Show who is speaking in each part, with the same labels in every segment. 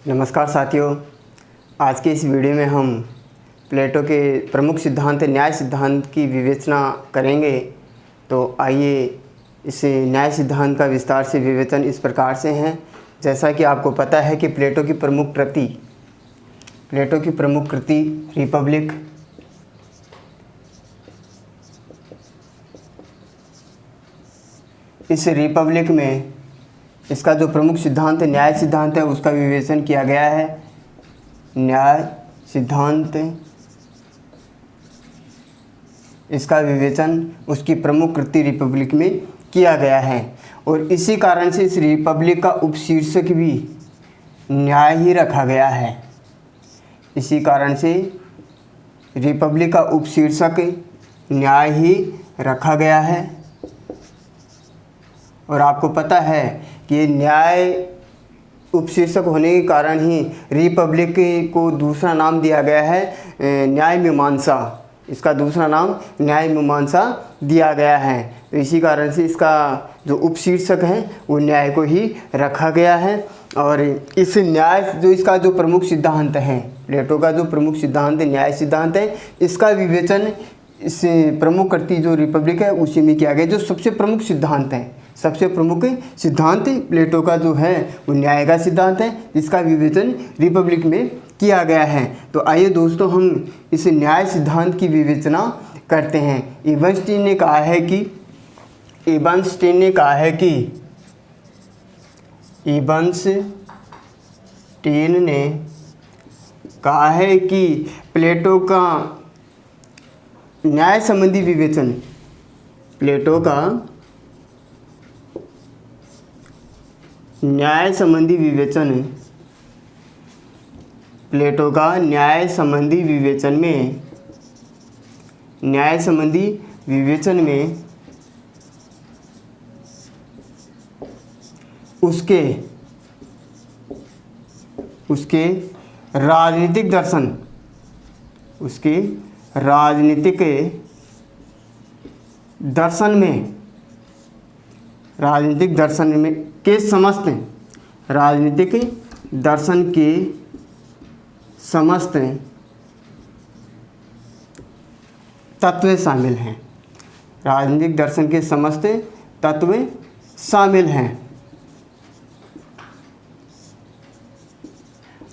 Speaker 1: नमस्कार साथियों, आज के इस वीडियो में हम प्लेटो के प्रमुख सिद्धांत न्याय सिद्धांत की विवेचना करेंगे। तो आइए इस न्याय सिद्धांत का विस्तार से विवेचन इस प्रकार से हैं। जैसा कि आपको पता है कि प्लेटो की प्रमुख कृति रिपब्लिक, इस रिपब्लिक में इसका जो प्रमुख सिद्धांत न्याय सिद्धांत है उसका विवेचन किया गया है। न्याय सिद्धांत, इसका विवेचन उसकी प्रमुख कृति रिपब्लिक में किया गया है और इसी कारण से इस रिपब्लिक का उपशीर्षक भी न्याय ही रखा गया है। इसी कारण से रिपब्लिक का उपशीर्षक न्याय ही रखा गया है। और आपको पता है कि न्याय उपशीर्षक होने के कारण ही रिपब्लिक को दूसरा नाम दिया गया है न्याय मीमांसा। इसका दूसरा नाम न्याय मीमांसा दिया गया है। तो इसी कारण से इसका जो उपशीर्षक है वो न्याय को ही रखा गया है। और इस न्याय जो इसका जो प्रमुख सिद्धांत है, प्लेटो का जो प्रमुख सिद्धांत न्याय सिद्धांत है, इसका विवेचन इस प्रमुख कृति जो रिपब्लिक है उसी में किया गया। जो सबसे प्रमुख सिद्धांत है, सबसे प्रमुख सिद्धांत प्लेटो का जो है वो न्याय का सिद्धांत है, जिसका विवेचन रिपब्लिक में किया गया है। तो आइए दोस्तों हम इस न्याय सिद्धांत की विवेचना करते हैं। एबर्नस्टीन ने कहा है कि प्लेटो का न्याय संबंधी विवेचन, प्लेटो का न्याय संबंधी विवेचन में उसके राजनीतिक दर्शन के समस्त तत्व शामिल हैं। राजनीतिक दर्शन के समस्त तत्व शामिल हैं।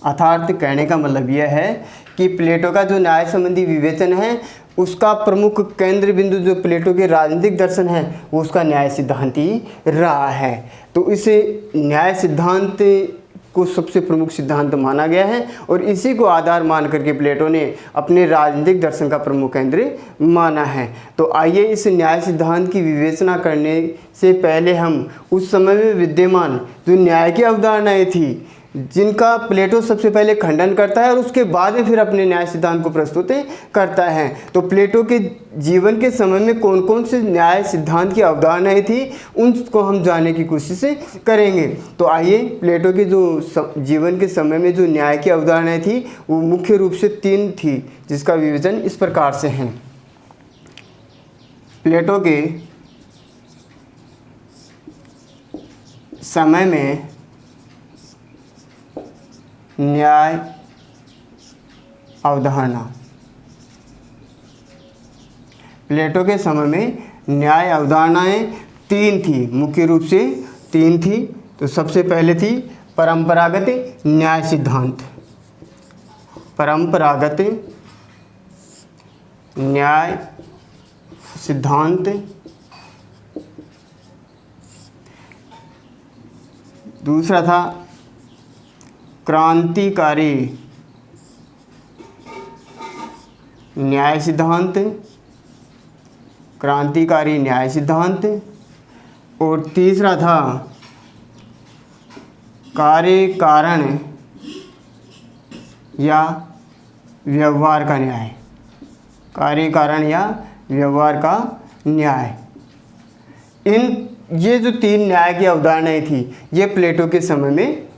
Speaker 1: अर्थात कहने का मतलब यह है कि प्लेटो का जो न्याय संबंधी विवेचन है उसका प्रमुख केंद्र बिंदु जो प्लेटो के राजनीतिक दर्शन है वो उसका न्याय सिद्धांत ही रहा है। तो इस न्याय सिद्धांत को सबसे प्रमुख सिद्धांत माना गया है और इसी को आधार मान करके प्लेटो ने अपने राजनीतिक दर्शन का प्रमुख केंद्र माना है। तो आइए इस न्याय सिद्धांत की विवेचना करने से पहले हम उस समय में विद्यमान जो न्याय की अवधारणाएं थी जिनका प्लेटो सबसे पहले खंडन करता है और उसके बाद में फिर अपने न्याय सिद्धांत को प्रस्तुत करता है। तो प्लेटो के जीवन के समय में कौन कौन से न्याय सिद्धांत की अवधारणाएं थी उनको हम जानने की कोशिश करेंगे। तो आइए प्लेटो के जो जीवन के समय में जो न्याय की अवधारणाएं थी वो मुख्य रूप से 3 थी, जिसका विवेचन इस प्रकार से है। प्लेटो के समय में न्याय अवधारणा, प्लेटो के समय में न्याय अवधारणाएं 3 थी, मुख्य रूप से 3 थी। तो सबसे पहले थी परंपरागत न्याय सिद्धांत। परंपरागत न्याय सिद्धांत, दूसरा था क्रांतिकारी न्याय सिद्धांत, और तीसरा था कार्य कारण या व्यवहार का न्याय। ये जो 3 न्याय की अवधारणाएं थी ये प्लेटो के समय में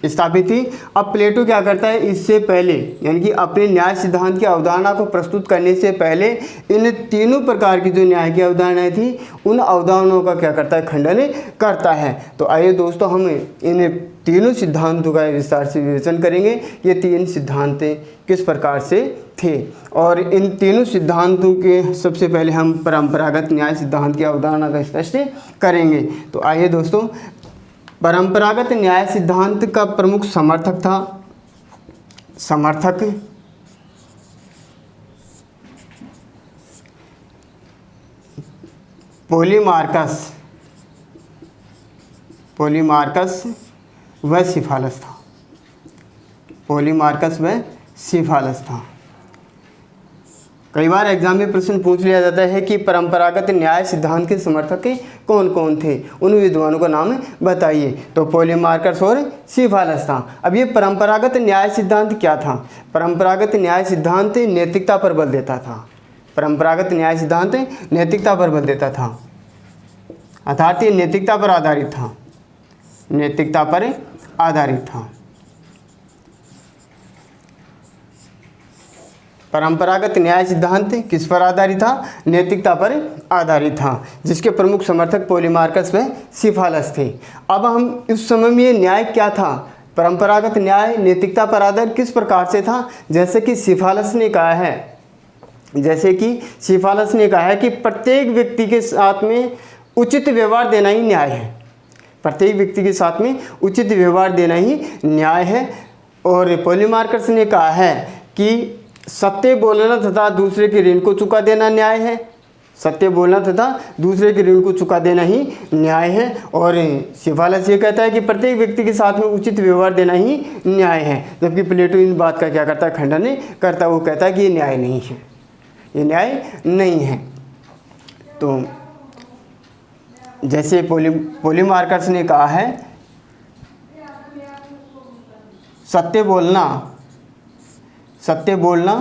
Speaker 1: स्थापित थी। अब प्लेटो क्या करता है, इससे पहले यानी कि अपने न्याय सिद्धांत की अवधारणा को प्रस्तुत करने से पहले इन तीनों प्रकार की जो न्याय की अवधारणाएं थी उन अवधारणाओं का क्या करता है, खंडन करता है। तो आइए दोस्तों हम इन तीनों सिद्धांतों का विस्तार से विवेचन करेंगे। ये तीन सिद्धांत किस प्रकार से थे, और इन तीनों सिद्धांतों के सबसे पहले हम परंपरागत न्याय सिद्धांत की अवधारणा का स्पष्ट करेंगे। तो आइए दोस्तों, परंपरागत न्याय सिद्धांत का प्रमुख समर्थक पॉलीमार्कस व सिफालस था। पॉलीमार्कस व सिफालस था। कई बार एग्जाम में प्रश्न पूछ लिया जाता है कि परंपरागत न्याय सिद्धांत के समर्थक कौन कौन थे, उन विद्वानों का नाम बताइए। तो पॉलीमार्कस और सिफालस था। अब ये परंपरागत न्याय सिद्धांत क्या था? परंपरागत न्याय सिद्धांत नैतिकता पर बल देता था। परंपरागत न्याय सिद्धांत नैतिकता पर बल देता था, अर्थात ये नैतिकता पर आधारित था। नैतिकता पर आधारित था। परंपरागत न्याय सिद्धांत किस पर आधारित था? नैतिकता पर आधारित था, जिसके प्रमुख समर्थक पॉलीमार्कस व सिफालस थे। अब हम उस समय में ये न्याय क्या था? परंपरागत न्याय नैतिकता पर आधारित किस प्रकार से था? जैसे कि सिफालस ने कहा है कि प्रत्येक व्यक्ति के साथ में उचित व्यवहार देना ही न्याय है। प्रत्येक व्यक्ति के साथ में उचित व्यवहार देना ही न्याय है। और पॉलीमार्कस ने कहा है कि सत्य बोलना तथा दूसरे के ऋण को चुका देना न्याय है। सत्य बोलना तथा दूसरे के ऋण को चुका देना ही न्याय है। और सिफालस ये कहता है कि प्रत्येक व्यक्ति के साथ में उचित व्यवहार देना ही न्याय है। जबकि प्लेटो इन बात का क्या करता है, खंडन करता है। वो कहता है कि ये न्याय नहीं है, ये न्याय नहीं है। तो जैसे पॉलीमार्कस ने कहा है, सत्य बोलना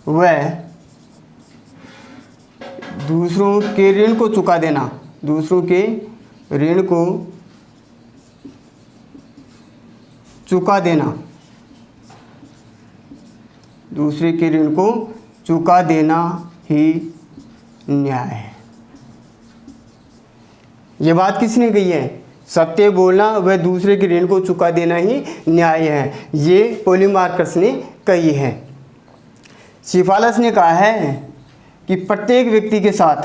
Speaker 1: वह दूसरों के ऋण को चुका देना, दूसरों के ऋण को चुका देना, दूसरे के ऋण को चुका देना ही न्याय है। ये बात किसने कही है? सत्य बोलना व दूसरे के ऋण को चुका देना ही न्याय है, ये पॉलीमार्कस ने कही है। सिफालस ने कहा है कि प्रत्येक व्यक्ति के साथ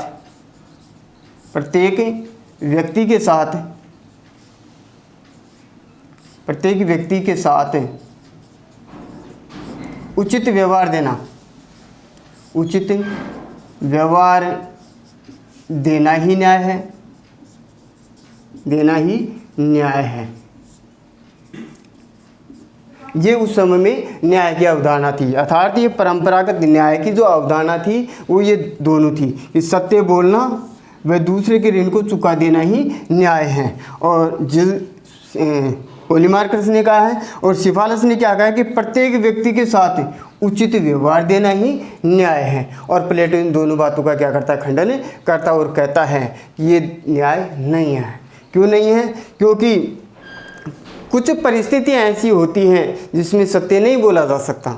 Speaker 1: उचित व्यवहार देना ही न्याय है। ये उस समय में न्याय की अवधारणा थी। अर्थात ये परंपरागत न्याय की जो अवधारणा थी वो ये दोनों थी कि सत्य बोलना व दूसरे के ऋण को चुका देना ही न्याय है। और पॉलीमार्कस ने कहा है और सिफालस ने क्या कहा है कि प्रत्येक व्यक्ति के साथ उचित व्यवहार देना ही न्याय है। और प्लेटो इन दोनों बातों का क्या करता है, खंडन करता और कहता है कि ये न्याय नहीं है। क्यों नहीं है? क्योंकि कुछ परिस्थितियां ऐसी होती हैं जिसमें सत्य नहीं बोला जा सकता।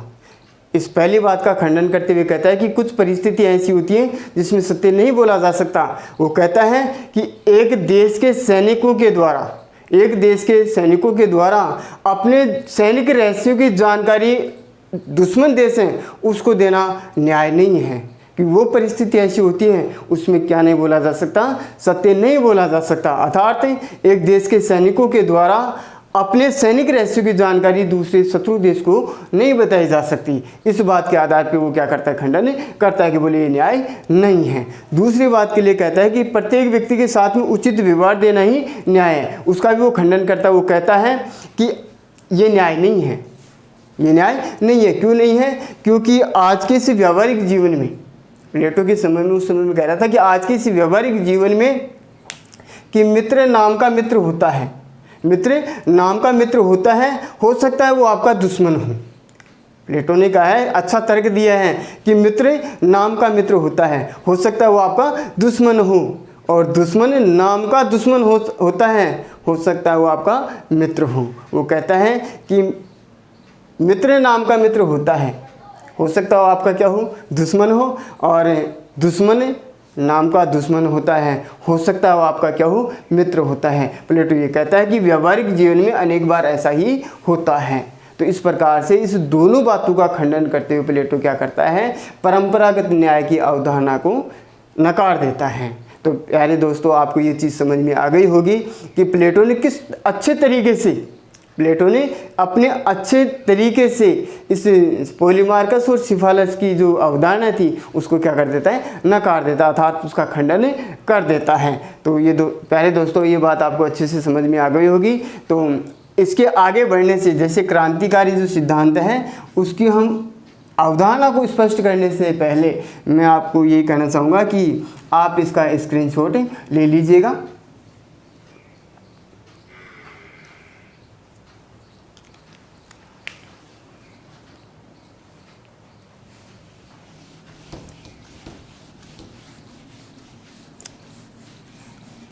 Speaker 1: इस पहली बात का खंडन करते हुए कहता है कि कुछ परिस्थितियां ऐसी होती हैं जिसमें सत्य नहीं बोला जा सकता। वो कहता है कि एक देश के सैनिकों के द्वारा अपने सैनिक रहस्यों की जानकारी दुश्मन देश हैं उसको देना न्याय नहीं है। कि वो परिस्थिति ऐसी होती है उसमें क्या नहीं बोला जा सकता, सत्य नहीं बोला जा सकता। अर्थात एक देश के सैनिकों के द्वारा अपने सैनिक रहस्यों की जानकारी दूसरे शत्रु देश को नहीं बताई जा सकती। इस बात के आधार पर वो क्या करता है, खंडन करता है कि बोले ये न्याय नहीं है। दूसरी बात के लिए कहता है कि प्रत्येक व्यक्ति के साथ में उचित व्यवहार देना ही न्याय है, उसका भी वो खंडन करता है। वो कहता है कि ये न्याय नहीं है, ये न्याय नहीं है। क्यों नहीं है? क्योंकि आज के इस व्यावहारिक जीवन में, प्लेटो के समय में उस समय में कह रहा था कि आज के इस व्यावहारिक जीवन में कि मित्र नाम का मित्र होता है, मित्र नाम का मित्र होता है, हो सकता है वो आपका दुश्मन हो। प्लेटो ने कहा है, अच्छा तर्क दिया है कि मित्र नाम का मित्र होता है, हो सकता है वो आपका दुश्मन हो। और दुश्मन नाम का दुश्मन होता है, हो सकता है वो आपका मित्र हो। वो कहता है कि मित्र नाम का मित्र होता है, हो सकता हो आपका क्या हो, दुश्मन हो, और दुश्मन नाम का दुश्मन होता है, हो सकता है वो आपका क्या हो, मित्र होता है। प्लेटो ये कहता है कि व्यवहारिक जीवन में अनेक बार ऐसा ही होता है। तो इस प्रकार से इस दोनों बातों का खंडन करते हुए प्लेटो क्या करता है, परंपरागत न्याय की अवधारणा को नकार देता है। तो प्यारे दोस्तों, आपको ये चीज़ समझ में आ गई होगी कि प्लेटो ने किस अच्छे तरीके से, प्लेटो ने अपने अच्छे तरीके से इस पोलीमार्कस और सिफालस की जो अवधारणा थी उसको क्या कर देता है, नकार देता है, अर्थात उसका खंडन कर देता है। तो ये प्यारे दोस्तों, ये बात आपको अच्छे से समझ में आ गई होगी। तो इसके आगे बढ़ने से, जैसे क्रांतिकारी जो सिद्धांत है उसकी हम अवधारणा को स्पष्ट करने से पहले मैं आपको ये कहना चाहूँगा कि आप इसका स्क्रीनशॉट ले लीजिएगा।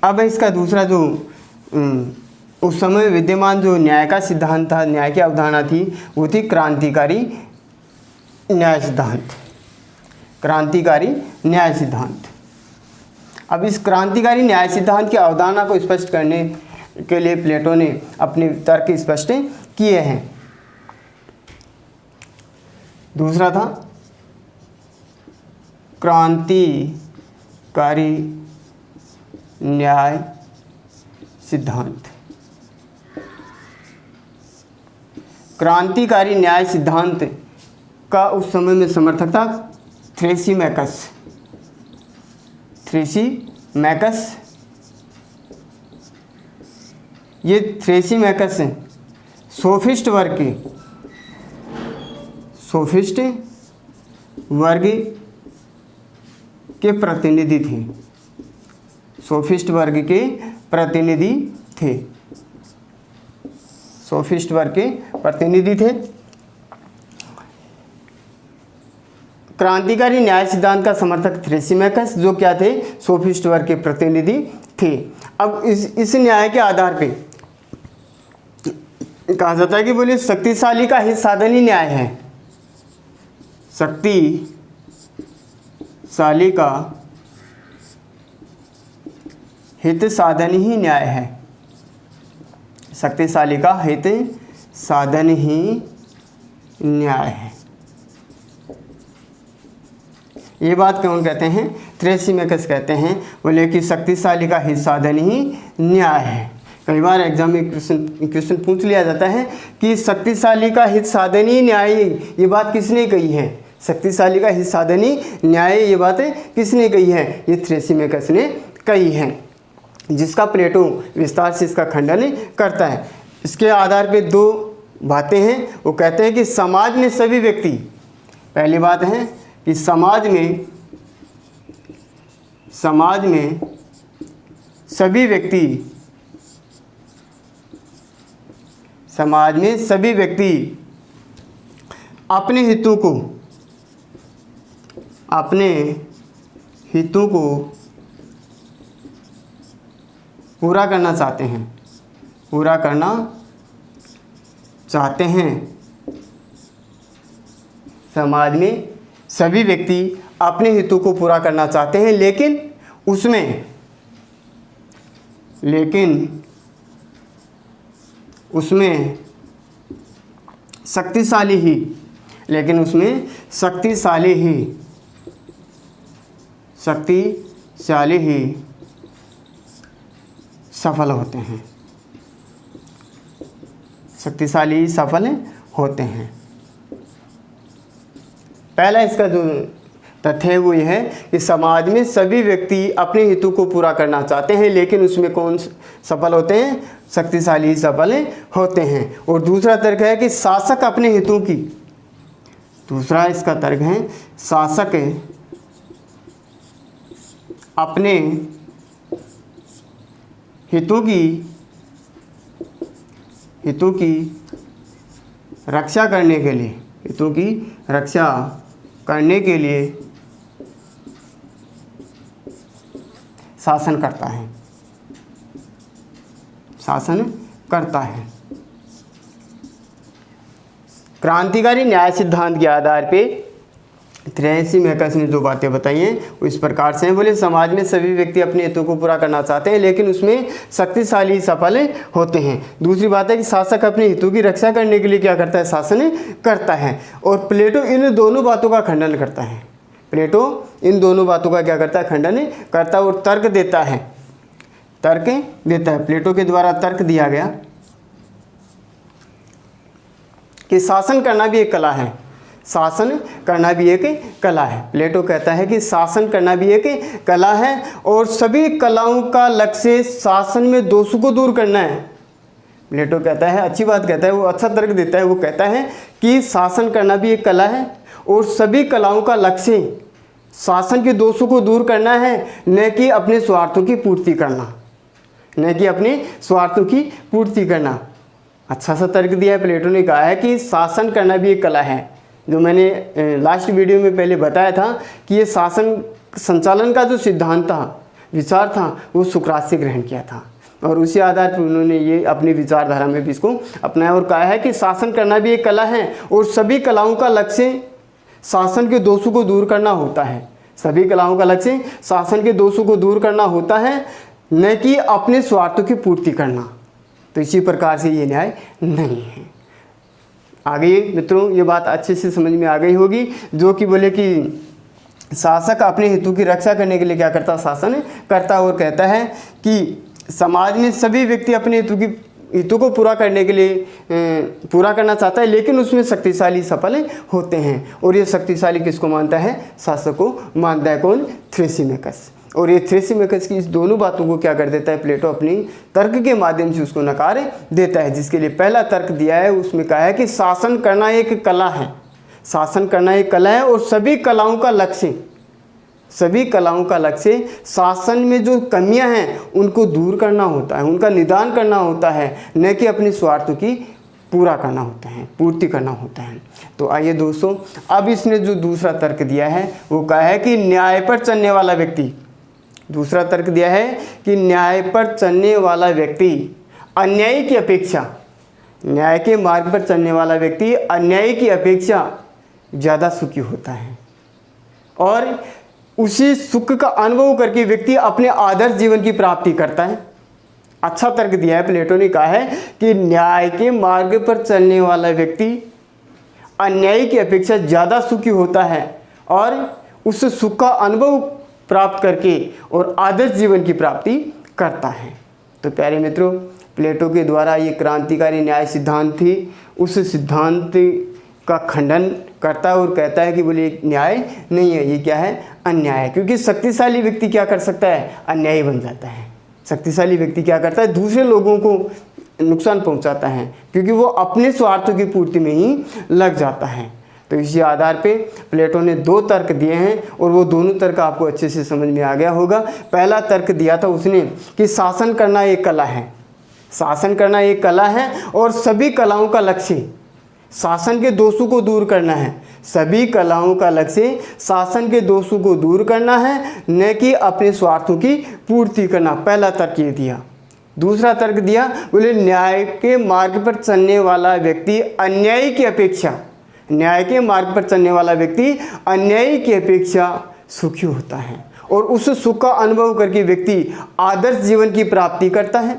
Speaker 1: अब इसका दूसरा जो उस समय विद्यमान जो न्याय का सिद्धांत था, न्याय की अवधारणा थी, वो थी क्रांतिकारी न्याय सिद्धांत। क्रांतिकारी न्याय सिद्धांत। अब इस क्रांतिकारी न्याय सिद्धांत की अवधारणा को स्पष्ट करने के लिए प्लेटो ने अपने तर्क स्पष्ट किए हैं। दूसरा था क्रांतिकारी न्याय सिद्धांत। क्रांतिकारी न्याय सिद्धांत का उस समय में समर्थक था थ्रेसीमैकस। थ्रेसीमैकस, ये थ्रेसीमैकस सोफिस्ट वर्ग के प्रतिनिधि थे। सोफिस्ट वर्ग के प्रतिनिधि थे। सोफिस्ट वर्ग के प्रतिनिधि थे। क्रांतिकारी न्याय सिद्धांत का समर्थक थ्रेसीमैकस, जो क्या थे, सोफिस्ट वर्ग के प्रतिनिधि थे। अब इस न्याय के आधार पे कहा जाता है कि बोले शक्तिशाली का हित साधन ही न्याय है। शक्तिशाली का हित साधन ही न्याय है। शक्तिशाली का हित साधन ही न्याय है। ये बात कौन कहते हैं? थ्रेसीमैकस कहते हैं। बोले कि शक्तिशाली का हित साधन ही न्याय है। कई बार एग्जाम में क्वेश्चन पूछ लिया जाता है कि शक्तिशाली का हित साधन ही न्याय, ये बात किसने कही है? शक्तिशाली का हित साधन ही न्याय, ये बात किसने कही है? ये थ्रेसीमैकस ने कही है, जिसका प्लेटो विस्तार से इसका खंडन करता है। इसके आधार पे दो बातें हैं। वो कहते हैं कि समाज में सभी व्यक्ति, पहली बात है कि समाज में सभी व्यक्ति अपने हितों को पूरा करना चाहते हैं। समाज में सभी व्यक्ति अपने हितों को पूरा करना चाहते हैं, लेकिन उसमें शक्तिशाली ही सफल होते हैं। शक्तिशाली सफल होते हैं। पहला इसका जो तथ्य है वो ये है कि समाज में सभी व्यक्ति अपने हितों को पूरा करना चाहते हैं, लेकिन उसमें कौन सफल होते हैं? शक्तिशाली सफल होते हैं। और दूसरा तर्क है कि शासक अपने हितों की, दूसरा इसका तर्क है शासक अपने हितों की रक्षा करने के लिए शासन करता है, शासन करता है। क्रांतिकारी न्याय सिद्धांत के आधार पे 83 मेकस ने जो बातें बताई हैं वो इस प्रकार से हैं। बोले समाज में सभी व्यक्ति अपने हितों को पूरा करना चाहते हैं, लेकिन उसमें शक्तिशाली सफल होते हैं। दूसरी बात है कि शासक अपने हितों की रक्षा करने के लिए क्या करता है, शासन करता है। और प्लेटो इन दोनों बातों का खंडन करता है। प्लेटो इन दोनों बातों का क्या करता है, खंडन करता है और तर्क देता है, तर्क देता है। प्लेटो के द्वारा तर्क दिया गया कि शासन करना भी एक कला है, शासन करना भी एक कला है। प्लेटो कहता है कि शासन करना भी एक कला है और सभी कलाओं का लक्ष्य शासन में दोषों को दूर करना है। प्लेटो कहता है, अच्छी बात कहता है, वो अच्छा तर्क देता है। वो कहता है कि शासन करना भी एक कला है और सभी कलाओं का लक्ष्य शासन के दोषों को दूर करना है, न कि अपने स्वार्थों की पूर्ति करना, न कि अपने स्वार्थों की पूर्ति करना। अच्छा सा तर्क दिया है। प्लेटो ने कहा है कि शासन करना भी एक कला है। जो मैंने लास्ट वीडियो में पहले बताया था कि ये शासन संचालन का जो सिद्धांत था, विचार था, वो सुकरात से ग्रहण किया था और उसी आधार पर उन्होंने ये अपनी विचारधारा में भी इसको अपनाया और कहा है कि शासन करना भी एक कला है और सभी कलाओं का लक्ष्य शासन के दोषों को दूर करना होता है। सभी कलाओं का लक्ष्य शासन के दोषों को दूर करना होता है, न कि अपने स्वार्थों की पूर्ति करना। तो इसी प्रकार से ये न्याय नहीं है। आगे मित्रों ये बात अच्छे से समझ में आ गई होगी, जो कि बोले कि शासक अपने हितों की रक्षा करने के लिए क्या करता, शासन करता और कहता है कि समाज में सभी व्यक्ति अपने हितों को पूरा करने के लिए पूरा करना चाहता है, लेकिन उसमें शक्तिशाली सफल होते हैं। और ये शक्तिशाली किसको मानता है, शासक को मानता है। कौन, थ्रेसिमेकस। और ये थ्रेसिमेकस की इस दोनों बातों को क्या कर देता है, प्लेटो अपनी तर्क के माध्यम से उसको नकार देता है। जिसके लिए पहला तर्क दिया है, उसमें कहा है कि शासन करना एक कला है, शासन करना एक कला है और सभी कलाओं का लक्ष्य, सभी कलाओं का लक्ष्य शासन में जो कमियां हैं उनको दूर करना होता है, उनका निदान करना होता है, न कि अपने स्वार्थों की पूरा करना होता है, पूर्ति करना होता है। तो आइए दोस्तों, अब इसने जो दूसरा तर्क दिया है वो कहा है कि न्याय पर चलने वाला व्यक्ति, दूसरा तर्क दिया है कि न्याय पर चलने वाला व्यक्ति अन्याय की अपेक्षा, न्याय के मार्ग पर चलने वाला व्यक्ति अन्याय की अपेक्षा ज़्यादा सुखी होता है और उसी सुख का अनुभव करके व्यक्ति अपने आदर्श जीवन की प्राप्ति करता है। अच्छा तर्क दिया है। प्लेटो ने कहा है कि न्याय के मार्ग पर चलने वाला व्यक्ति अन्याय की अपेक्षा ज़्यादा सुखी होता है और उस सुख का अनुभव प्राप्त करके और आदर्श जीवन की प्राप्ति करता है। तो प्यारे मित्रों, प्लेटो के द्वारा ये क्रांतिकारी न्याय सिद्धांत थी, उस सिद्धांत का खंडन करता है और कहता है कि बोले न्याय नहीं है, ये क्या है, अन्याय है। क्योंकि शक्तिशाली व्यक्ति क्या कर सकता है, अन्यायी बन जाता है। शक्तिशाली व्यक्ति क्या करता है, दूसरे लोगों को नुकसान पहुंचाता है, क्योंकि वो अपने स्वार्थों की पूर्ति में ही लग जाता है। तो इसी आधार पे प्लेटो ने दो तर्क दिए हैं और वो दोनों तर्क आपको अच्छे से समझ में आ गया होगा। पहला तर्क दिया था उसने कि शासन करना एक कला है, शासन करना एक कला है और सभी कलाओं का लक्ष्य शासन के दोषों को दूर करना है, सभी कलाओं का लक्ष्य शासन के दोषों को दूर करना है, न कि अपने स्वार्थों की पूर्ति करना। पहला तर्क ये दिया। दूसरा तर्क दिया, बोले न्याय के मार्ग पर चलने वाला व्यक्ति अन्याय की अपेक्षा, न्याय के मार्ग पर चलने वाला व्यक्ति अन्याय की अपेक्षा सुखी होता है और उस सुख का अनुभव करके व्यक्ति आदर्श जीवन की प्राप्ति करता है।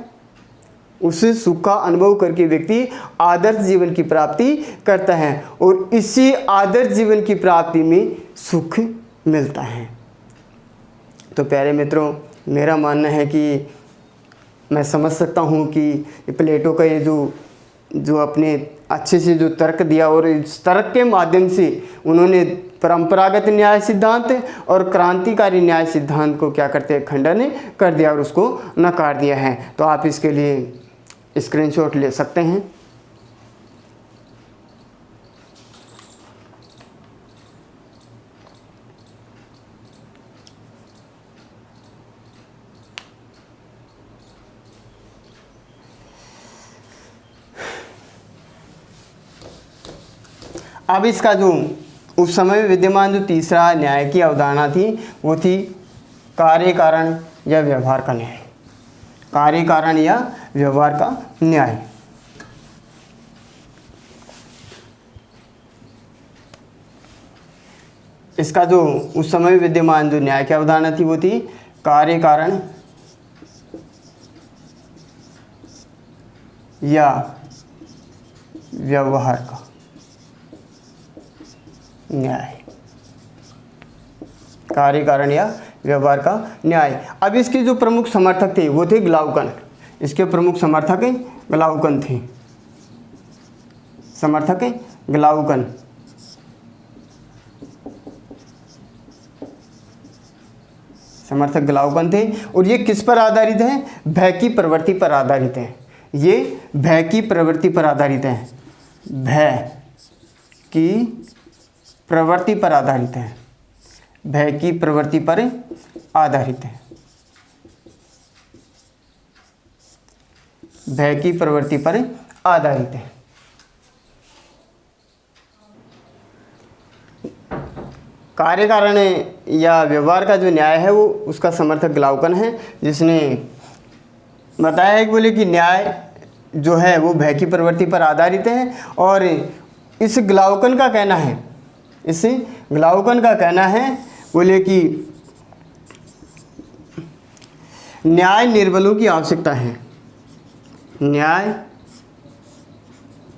Speaker 1: उस सुख का अनुभव करके व्यक्ति आदर्श जीवन की प्राप्ति करता है और इसी आदर्श जीवन की प्राप्ति में सुख मिलता है। तो प्यारे मित्रों, मेरा मानना है कि मैं समझ सकता हूँ कि प्लेटो का ये जो अपने अच्छे से जो तर्क दिया और इस तर्क के माध्यम से उन्होंने परंपरागत न्याय सिद्धांत और क्रांतिकारी न्याय सिद्धांत को क्या करते हैं, खंडन कर दिया और उसको नकार दिया है। तो आप इसके लिए स्क्रीनशॉट ले सकते हैं। अब इसका जो उस समय विद्यमान जो तीसरा न्याय की अवधारणा थी वो थी कार्य कारण या व्यवहार का न्याय। कार्य कारण या व्यवहार का न्याय। इसका जो उस समय विद्यमान जो न्याय की अवधारणा थी वो थी कार्य कारण या व्यवहार का न्याय। कार्य कारण या व्यवहार का न्याय। अब इसके जो प्रमुख समर्थक थे वो थे ग्लाउकन। इसके प्रमुख समर्थक ग्लाउकन थे। समर्थक ग्लाउकन। समर्थक ग्लाउकन थे। और ये किस पर आधारित है? भय की प्रवृत्ति पर आधारित है। ये भय की प्रवृत्ति पर आधारित है। भय की प्रवृत्ति पर आधारित है। भय की प्रवृत्ति पर आधारित है। भय की प्रवृत्ति पर आधारित है। कार्य कारण या व्यवहार का जो न्याय है वो उसका समर्थक ग्लाउकन है, जिसने बताया है कि बोले कि न्याय जो है वो भय की प्रवृत्ति पर आधारित है। और इस ग्लाउकन का कहना है, इस ग्लाउकन का कहना है बोले कि न्याय निर्बलों की आवश्यकता है। न्याय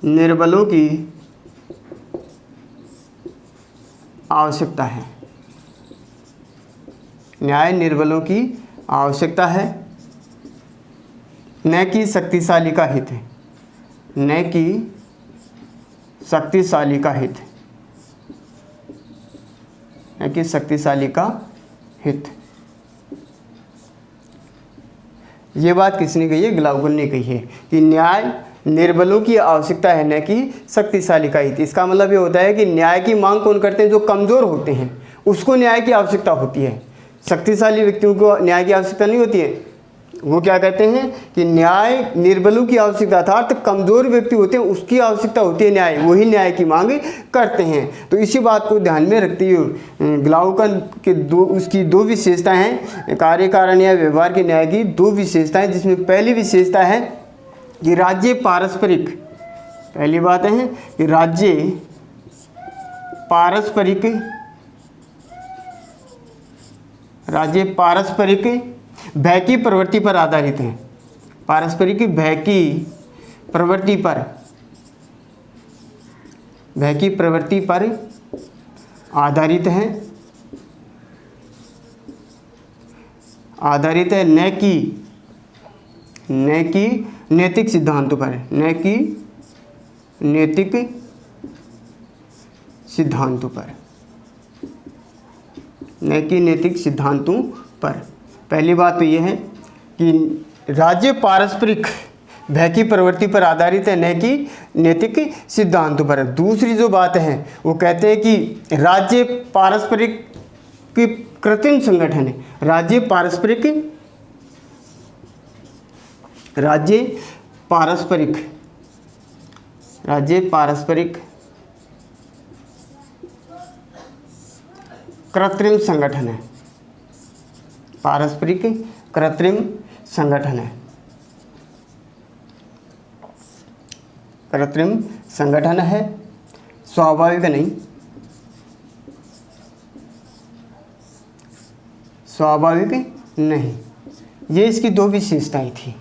Speaker 1: निर्बलों की आवश्यकता है। न्याय निर्बलों की आवश्यकता है, न कि शक्तिशाली का हित है। न कि शक्तिशाली का हित। न कि शक्तिशाली का हित। ये बात किसने कही है? ग्लाउकन ने कही है कि न्याय निर्बलों की आवश्यकता है, न कि शक्तिशाली का हित। इसका मतलब ये होता है कि न्याय की मांग कौन करते हैं? जो कमज़ोर होते हैं उसको न्याय की आवश्यकता होती है। शक्तिशाली व्यक्तियों को न्याय की आवश्यकता नहीं होती है। वो क्या कहते हैं कि न्याय निर्बलों की आवश्यकता, अर्थात कमज़ोर व्यक्ति होते हैं उसकी आवश्यकता होती है न्याय, वही न्याय की मांग करते हैं। तो इसी बात को ध्यान में रखते हुए ग्लाउकन के उसकी दो विशेषताएं हैं, कार्य कारण या व्यवहार के न्याय की दो विशेषताएं, जिसमें पहली विशेषता है कि राज्य पारस्परिक। पहली बात है कि राज्य पारस्परिक, राज्य पारस्परिक भय की प्रवृत्ति पर आधारित है। पारस्परिक भय की प्रवृत्ति पर, भय की प्रवृत्ति पर आधारित है। आधारित है न कि नैतिक सिद्धांतों पर। न कि नैतिक सिद्धांतों पर। न कि नैतिक सिद्धांतों पर। पहली बात तो यह है कि राज्य पारस्परिक भय की प्रवृत्ति पर आधारित है, न कि नैतिक सिद्धांतों पर। दूसरी जो बात है वो कहते हैं कि राज्य पारस्परिक की कृत्रिम संगठन है। राज्य पारस्परिक, राज्य पारस्परिक, राज्य पारस्परिक कृत्रिम संगठन है। पारस्परिक कृत्रिम संगठन है। कृत्रिम संगठन है, स्वाभाविक नहीं। स्वाभाविक नहीं। ये इसकी दो विशेषताएं थी।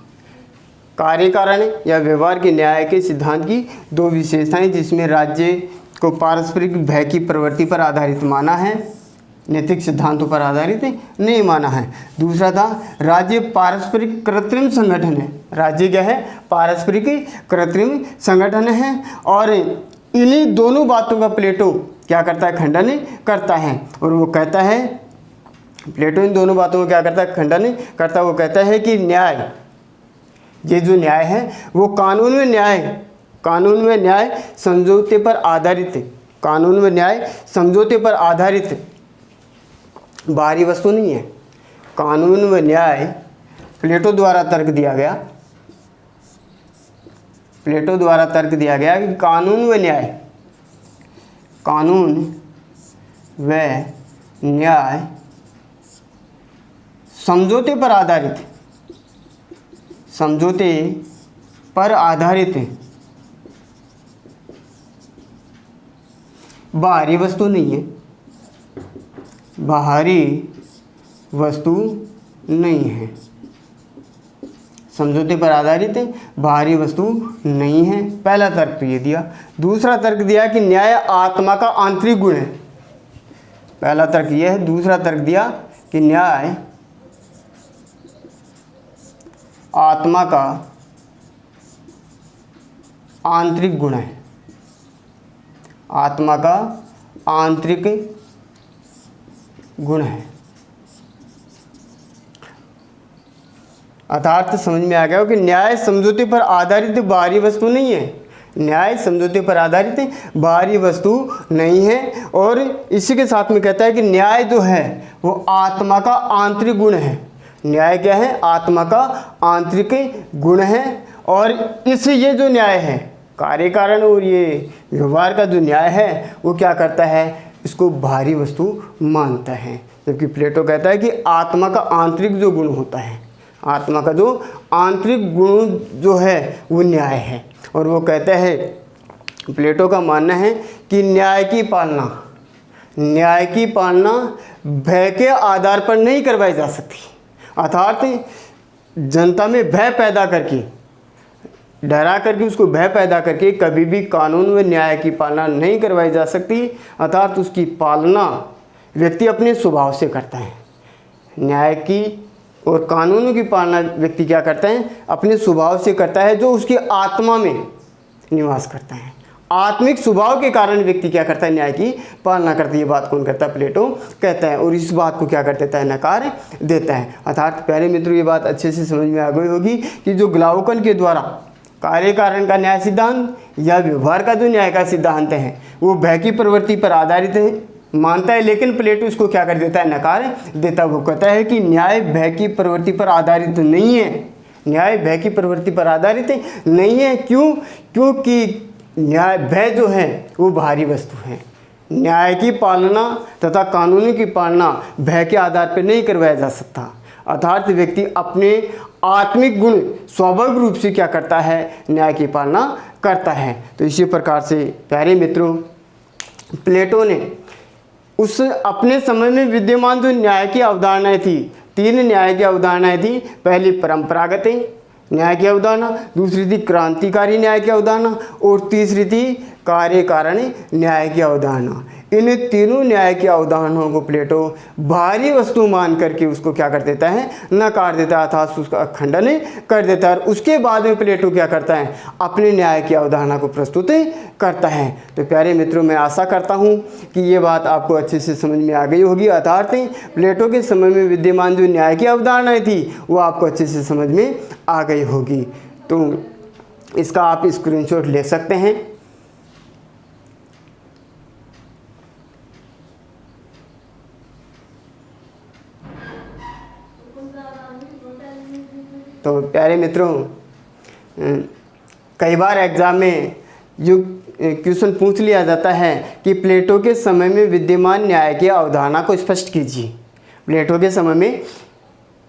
Speaker 1: कार्य कारण या व्यवहार के न्याय के सिद्धांत की दो विशेषताएं, जिसमें राज्य को पारस्परिक भय की प्रवृत्ति पर आधारित माना है, नैतिक सिद्धांतों पर आधारित नहीं माना है। दूसरा था राज्य पारस्परिक कृत्रिम संगठन है। राज्य क्या है? पारस्परिक कृत्रिम संगठन है। और इन्हीं दोनों बातों का प्लेटो क्या करता है? खंडन करता है। और वो कहता है, प्लेटो इन दोनों बातों को क्या करता है? खंडन करता है। वो कहता है कि न्याय, ये जो न्याय है वो कानून में न्याय, कानून में न्याय समझौते पर आधारित है। कानून में न्याय समझौते पर आधारित बाहरी वस्तु नहीं है। कानून में न्याय प्लेटो द्वारा तर्क दिया गया। प्लेटो द्वारा तर्क दिया गया कि कानून व न्याय, कानून व न्याय समझौते पर आधारित, समझौते पर आधारित बाहरी वस्तु नहीं है, बाहरी वस्तु नहीं है, समझौते पर आधारित बाहरी वस्तु नहीं है। पहला तर्क तो ये दिया। दूसरा तर्क दिया कि न्याय आत्मा का आंतरिक गुण है। पहला तर्क ये है। दूसरा तर्क दिया कि न्याय आत्मा का आंतरिक गुण है, आत्मा का आंतरिक गुण है। अर्थात समझ में आ गया हो कि न्याय समझौते पर आधारित बाहरी वस्तु नहीं है, न्याय समझौते पर आधारित बाहरी वस्तु नहीं है। और इसी के साथ में कहता है कि न्याय जो है वो आत्मा का आंतरिक गुण है। न्याय क्या है? आत्मा का आंतरिक गुण है। और इस ये जो न्याय है, कार्य कारण और ये व्यवहार का जो न्याय है वो क्या करता है? इसको बाहरी वस्तु मानता है। जबकि प्लेटो कहता है कि आत्मा का आंतरिक जो गुण होता है, आत्मा का जो आंतरिक गुण जो है वो न्याय है। और वो कहता है, प्लेटो का मानना है कि न्याय की पालना भय के आधार पर नहीं करवाई जा सकती। अर्थात जनता में भय पैदा करके, डरा करके, उसको भय पैदा करके कभी भी कानून व न्याय की पालना नहीं करवाई जा सकती। अर्थात उसकी पालना व्यक्ति अपने स्वभाव से करता है। न्याय की और कानूनों की पालना व्यक्ति क्या करता है? अपने स्वभाव से करता है, जो उसकी आत्मा में निवास करता है। आत्मिक स्वभाव के कारण व्यक्ति क्या करता है? न्याय की पालना करता है। ये बात कौन कहता है? प्लेटो कहता है। और इस बात को क्या कर देता है? नकार देता है। अर्थात प्यारे मित्रों, ये बात अच्छे से समझ में आ गई होगी कि जो ग्लाउकन के द्वारा कार्य कारण का न्याय सिद्धांत या व्यवहार का जो न्याय का सिद्धांत है वो भय की प्रवृत्ति पर आधारित है मानता है, लेकिन प्लेटो इसको क्या कर देता है? नकार देता। वो कहता है कि न्याय भय की प्रवृत्ति पर आधारित नहीं है। न्याय भय की प्रवृत्ति पर आधारित नहीं है। क्यों? क्योंकि न्याय, भय जो है वो बाहरी वस्तु है। न्याय की पालना तथा कानूनों की पालना भय के आधार पर नहीं करवाया जा सकता। अर्थात व्यक्ति अपने आत्मिक गुण स्वाभाविक रूप से क्या करता है? न्याय की पालना करता है। तो इसी प्रकार से प्यारे मित्रों, प्लेटो ने उस अपने समय में विद्यमान जो न्याय की अवधारणाएं थी, 3 न्याय की अवधारणाएं थी। पहली परंपरागत न्याय की अवधारणा, दूसरी थी क्रांतिकारी न्याय की अवधारणा और तीसरी थी कार्य कारण न्याय की अवधारणा। इन तीनों न्याय की अवधारणाओं को प्लेटो बाहरी वस्तु मान करके उसको क्या कर देता है? नकार देता है, अर्थात उसका खंडन कर देता है। और उसके बाद में प्लेटो क्या करता है? अपने न्याय की अवधारणा को प्रस्तुत करता है। तो प्यारे मित्रों, मैं आशा करता हूँ कि ये बात आपको अच्छे से समझ में आ गई होगी। अर्थात प्लेटो के समय में विद्यमान जो न्याय की अवधारणाएँ थी वो आपको अच्छे से समझ में आ गई होगी। तो इसका आप स्क्रीनशॉट ले सकते हैं। तो प्यारे मित्रों, कई बार एग्ज़ाम में जो क्वेश्चन पूछ लिया जाता है कि प्लेटो के समय में विद्यमान न्याय की अवधारणा को स्पष्ट कीजिए। प्लेटो के समय में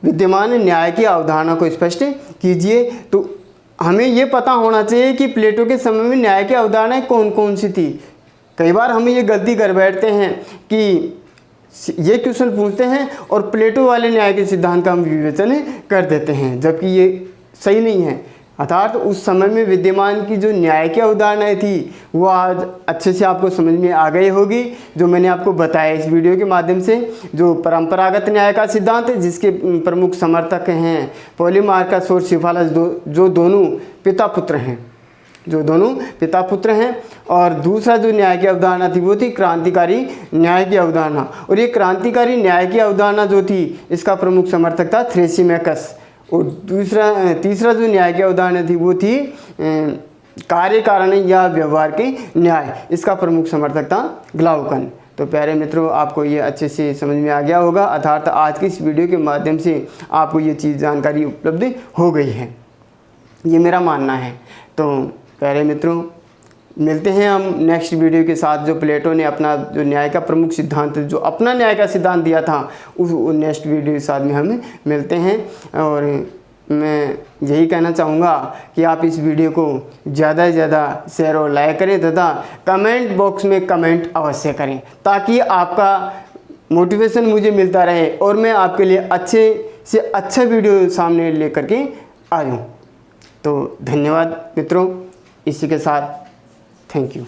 Speaker 1: विद्यमान न्याय की अवधारणा को स्पष्ट कीजिए। तो हमें ये पता होना चाहिए कि प्लेटो के समय में न्याय की अवधारणाएं कौन कौन सी थी। कई बार हम ये गलती कर बैठते हैं कि ये क्वेश्चन पूछते हैं और प्लेटो वाले न्याय के सिद्धांत का हम विवेचन कर देते हैं, जबकि ये सही नहीं है। अर्थात उस समय में विद्यमान की जो न्याय की अवधारणाएं थी वो आज अच्छे से आपको समझ में आ गई होगी, जो मैंने आपको बताया इस वीडियो के माध्यम से। जो परंपरागत न्याय का सिद्धांत है, जिसके प्रमुख समर्थक हैं पॉलीमार्कस और सिफालस, जो दोनों पिता पुत्र हैं। और दूसरा जो न्याय की अवधारणा थी वो थी क्रांतिकारी न्याय की अवधारणा। और ये क्रांतिकारी न्याय की अवधारणा जो थी, इसका प्रमुख समर्थक था थ्रेसिमेकस। और तीसरा जो न्याय की अवधारणा थी वो थी कार्य कारण या व्यवहार के न्याय, इसका प्रमुख समर्थक था ग्लाउकन। तो प्यारे मित्रों, आपको ये अच्छे से समझ में आ गया होगा। अर्थात आज की इस वीडियो के माध्यम से आपको ये चीज़ जानकारी उपलब्ध हो गई है, ये मेरा मानना है। तो प्यारे मित्रों, मिलते हैं हम नेक्स्ट वीडियो के साथ। जो प्लेटो ने अपना जो न्याय का प्रमुख सिद्धांत, जो अपना न्याय का सिद्धांत दिया था, उस नेक्स्ट वीडियो के साथ में हम मिलते हैं। और मैं यही कहना चाहूँगा कि आप इस वीडियो को ज़्यादा से ज़्यादा शेयर और लाइक करें तथा कमेंट बॉक्स में कमेंट अवश्य करें, ताकि आपका मोटिवेशन मुझे मिलता रहे और मैं आपके लिए अच्छे से अच्छा वीडियो सामने लेकर के आ जाऊँ। तो धन्यवाद मित्रों, इसी के साथ थैंक यू।